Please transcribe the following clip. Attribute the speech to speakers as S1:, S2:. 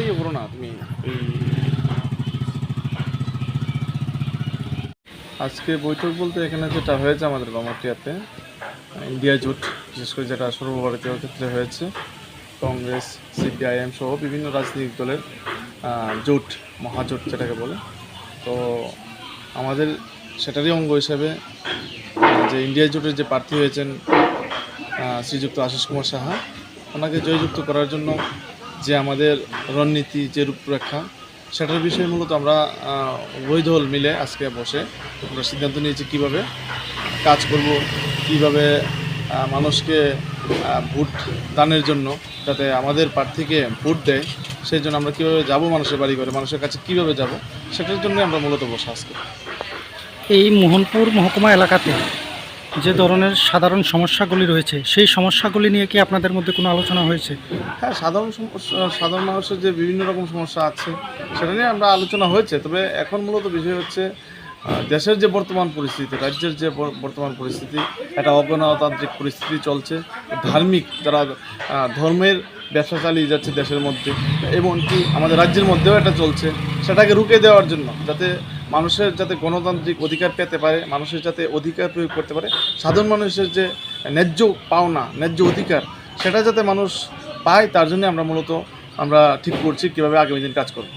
S1: ইয়ে করো না তুমি আজকে বৈঠক বলতে এখানে যেটা হয়েছে আমাদের বামাটিয়াতে ইন্ডিয়া জোট, বিশেষ করে যেটা সর্বভারতীয় ক্ষেত্রে হয়েছে, কংগ্রেস, সিপিআইএম সহ বিভিন্ন রাজনৈতিক দলের জোট, মহাজোট যেটাকে বলে। তো আমাদের সেটারই অঙ্গ হিসেবে যে ইন্ডিয়া জোটের যে প্রার্থী হয়েছেন শ্রীযুক্ত আশিস কুমার সাহা, ওনাকে জয়যুক্ত করার জন্য যে আমাদের রণনীতি, যে রূপরেখা, সেটার বিষয়ে মূলত আমরা উভয় দল মিলে আজকে বসে আমরা সিদ্ধান্ত নিয়েছি কীভাবে কাজ করব, কীভাবে মানুষকে ভোট দানের জন্য, যাতে আমাদের প্রার্থীকে ভোট দেয়, সেই জন্য আমরা কীভাবে যাব, মানুষের বাড়ি করে মানুষের কাছে কীভাবে যাব, সেটার জন্য আমরা মূলত বসে আজকে।
S2: এই মোহনপুর মহকুমা এলাকাতে যে ধরনের সাধারণ সমস্যাগুলি রয়েছে, সেই সমস্যাগুলি নিয়ে কি আপনাদের মধ্যে কোনো আলোচনা হয়েছে?
S1: হ্যাঁ, সাধারণ মানুষের যে বিভিন্ন রকম সমস্যা আছে সেটা নিয়ে আমরা আলোচনা হয়েছে। তবে এখন মূলত বিষয় হচ্ছে দেশের যে বর্তমান পরিস্থিতি, রাজ্যের যে বর্তমান পরিস্থিতি, একটা অগণতান্ত্রিক পরিস্থিতি চলছে। ধার্মিক যারা ধর্মের ব্যবসা চালিয়ে যাচ্ছে দেশের মধ্যে, এমনকি আমাদের রাজ্যের মধ্যেও এটা চলছে। সেটাকে রুখে দেওয়ার জন্য, যাতে মানুষের যাতে গণতান্ত্রিক অধিকার পেতে পারে, মানুষের যাতে অধিকার প্রয়োগ করতে পারে, সাধারণ মানুষের যে ন্যায্য পাওনা, ন্যায্য অধিকার, সেটা যাতে মানুষ পায়, তার জন্য আমরা মূলত ঠিক করছি কীভাবে আগামী দিন কাজ করব।